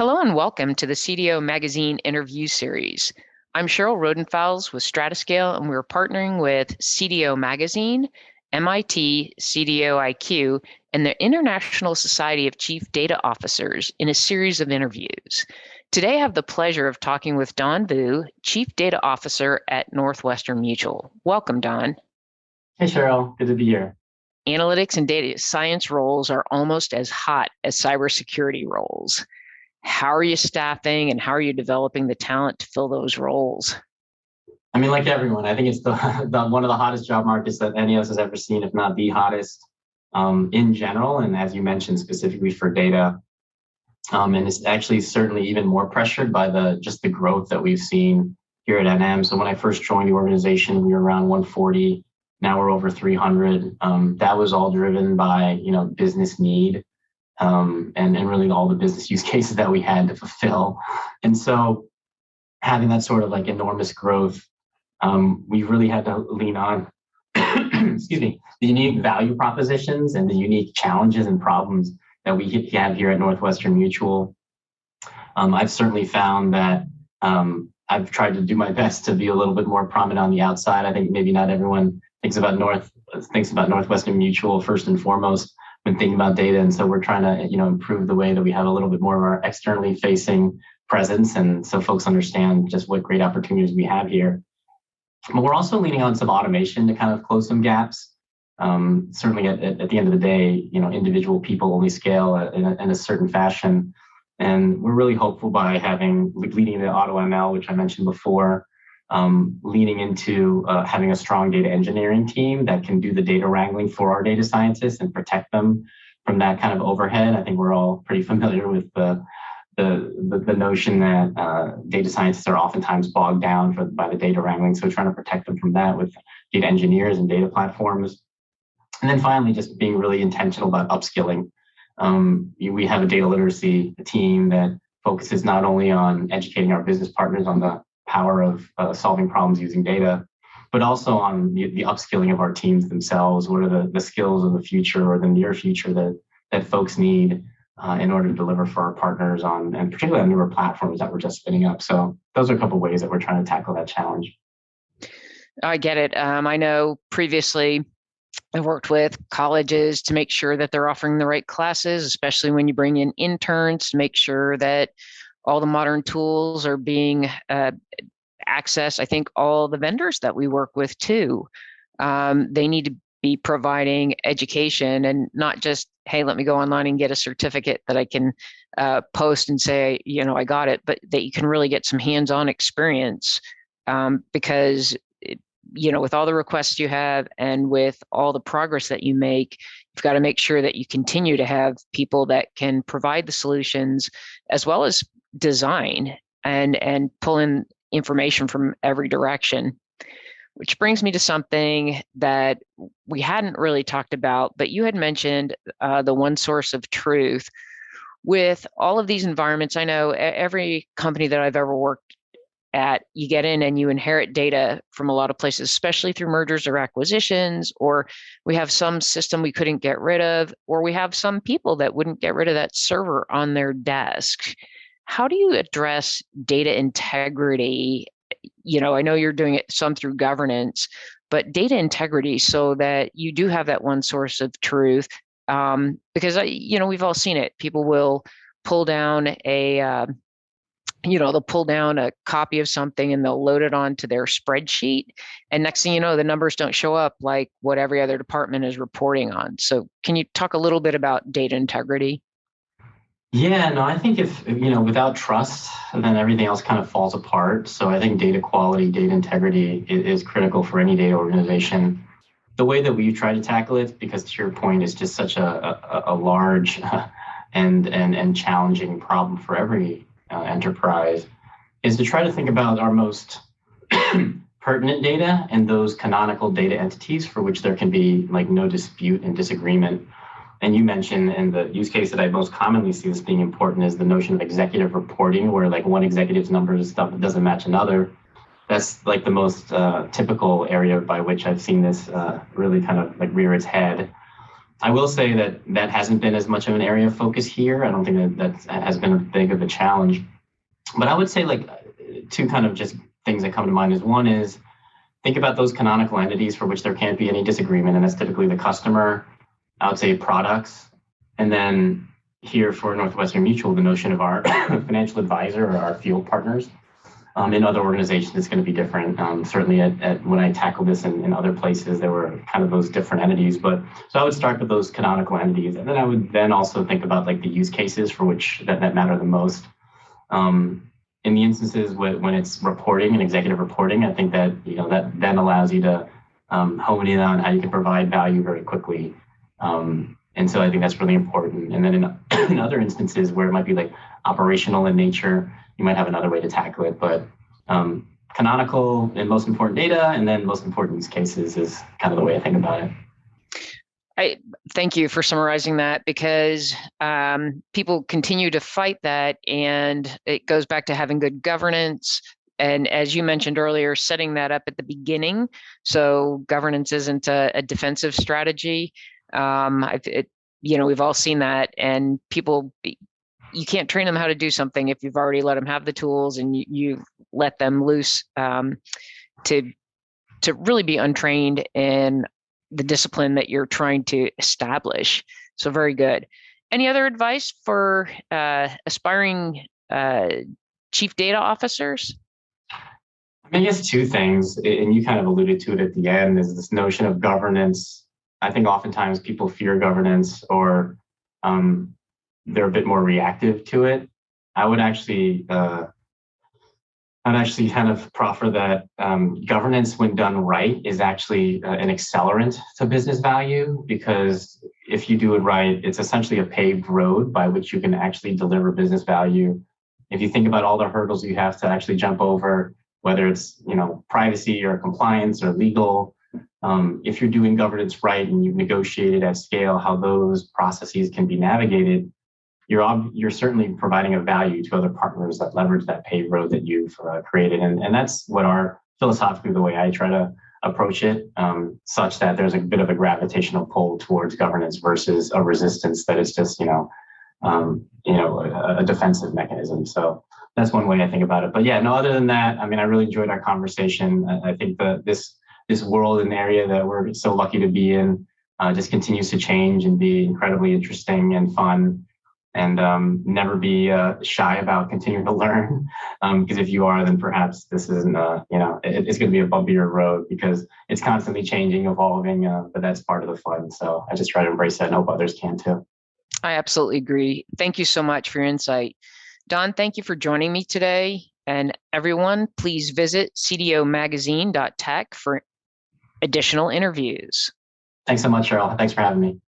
Hello and welcome to the CDO Magazine interview series. I'm Cheryl Rodenfels with Stratascale, and we're partnering with CDO Magazine, MIT, CDO IQ, and the International Society of Chief Data Officers in a series of interviews. Today, I have the pleasure of talking with Don Vu, Chief Data Officer at Northwestern Mutual. Welcome, Don. Hey, Cheryl. Good to be here. Analytics and data science roles are almost as hot as cybersecurity roles. How are you staffing and how are you developing the talent to fill those roles? I mean, like everyone, I think it's the one of the hottest job markets that any of us has ever seen, if not the hottest in general. And as you mentioned, specifically for data. And it's actually certainly even more pressured by just the growth that we've seen here at NM. So when I first joined the organization, we were around 140. Now we're over 300. That was all driven by, business need. And really all the business use cases that we had to fulfill. And so having that sort of like enormous growth, we really had to lean on, excuse me, the unique value propositions and the unique challenges and problems that we have here at Northwestern Mutual. I've certainly found that I've tried to do my best to be a little bit more prominent on the outside. I think maybe not everyone thinks about Northwestern Mutual first and foremost when thinking about data. And so we're trying to, improve the way that we have a little bit more of our externally facing presence. And so folks understand just what great opportunities we have here. But we're also leaning on some automation to kind of close some gaps. Certainly at the end of the day, individual people only scale in a certain fashion. And we're really hopeful by leading the auto ML, which I mentioned before, leaning into having a strong data engineering team that can do the data wrangling for our data scientists and protect them from that kind of overhead. I think we're all pretty familiar with the notion that data scientists are oftentimes bogged down by the data wrangling. So trying to protect them from that with data engineers and data platforms. And then finally, just being really intentional about upskilling. We have a data literacy team that focuses not only on educating our business partners on the power of solving problems using data, but also on the upskilling of our teams themselves. What are the skills of the future or the near future that folks need in order to deliver for our partners and particularly on newer platforms that we're just spinning up. So those are a couple of ways that we're trying to tackle that challenge. I get it. I know previously I've worked with colleges to make sure that they're offering the right classes, especially when you bring in interns, to make sure that all the modern tools are being accessed. I think all the vendors that we work with too, they need to be providing education and not just, hey, let me go online and get a certificate that I can post and say, I got it, but that you can really get some hands-on experience because with all the requests you have and with all the progress that you make, you've got to make sure that you continue to have people that can provide the solutions as well as design and pull in information from every direction. Which brings me to something that we hadn't really talked about, but you had mentioned the one source of truth. With all of these environments, I know every company that I've ever worked at, you get in and you inherit data from a lot of places, especially through mergers or acquisitions, or we have some system we couldn't get rid of, or we have some people that wouldn't get rid of that server on their desk. How do you address data integrity? I know you're doing it some through governance, but data integrity so that you do have that one source of truth. Because we've all seen it. People will pull down they'll pull down a copy of something and they'll load it onto their spreadsheet. And next thing you know, the numbers don't show up like what every other department is reporting on. So can you talk a little bit about data integrity? Yeah, no, I think if, without trust, then everything else kind of falls apart. So I think data quality, data integrity is critical for any data organization. The way that we try to tackle it, because to your point, is just such a large and challenging problem for every enterprise, is to try to think about our most pertinent data and those canonical data entities for which there can be like no dispute and disagreement. And you mentioned, and the use case that I most commonly see as being important is the notion of executive reporting, where like one executive's numbers stuff doesn't match another. That's like the most typical area by which I've seen this really kind of like rear its head. I will say that that hasn't been as much of an area of focus here. I don't think that has been a big of a challenge. But I would say like two kind of just things that come to mind is one is think about those canonical entities for which there can't be any disagreement, and that's typically the customer, I would say products, and then here for Northwestern Mutual, the notion of our financial advisor or our field partners. In other organizations, it's going to be different. Certainly at when I tackled this in other places, there were kind of those different entities. But so I would start with those canonical entities. And then I would then also think about like the use cases for which that matter the most. In the instances when it's reporting and executive reporting, I think that, that then allows you to hone in on how you can provide value very quickly. And so I think that's really important. And then in other instances where it might be like operational in nature, you might have another way to tackle it. But canonical and most important data, and then most important use cases is kind of the way I think about it. I thank you for summarizing that, because people continue to fight that, and it goes back to having good governance. And as you mentioned earlier, setting that up at the beginning, so governance isn't a defensive strategy. We've all seen that, and people, you can't train them how to do something if you've already let them have the tools and you let them loose to really be untrained in the discipline that you're trying to establish. So very good. Any other advice for aspiring chief data officers? I guess two things, and you kind of alluded to it at the end, is this notion of governance. I think oftentimes people fear governance, or they're a bit more reactive to it. I would actually kind of proffer that governance, when done right, is actually an accelerant to business value, because if you do it right, it's essentially a paved road by which you can actually deliver business value. If you think about all the hurdles you have to actually jump over, whether it's privacy or compliance or legal, if you're doing governance right and you've negotiated at scale how those processes can be navigated, you're certainly providing a value to other partners that leverage that paved road that you've created. And that's what philosophically, the way I try to approach it, such that there's a bit of a gravitational pull towards governance versus a resistance that is just, a defensive mechanism. So that's one way I think about it. But yeah, no, other than that, I really enjoyed our conversation. I think that this world and area that we're so lucky to be in just continues to change and be incredibly interesting and fun. And never be shy about continuing to learn, because if you are, then perhaps this isn't, it's going to be a bumpier road because it's constantly changing, evolving, but that's part of the fun. So I just try to embrace that and hope others can too. I absolutely agree. Thank you so much for your insight. Don, thank you for joining me today. And everyone, please visit cdomagazine.tech for additional interviews. Thanks so much, Cheryl. Thanks for having me.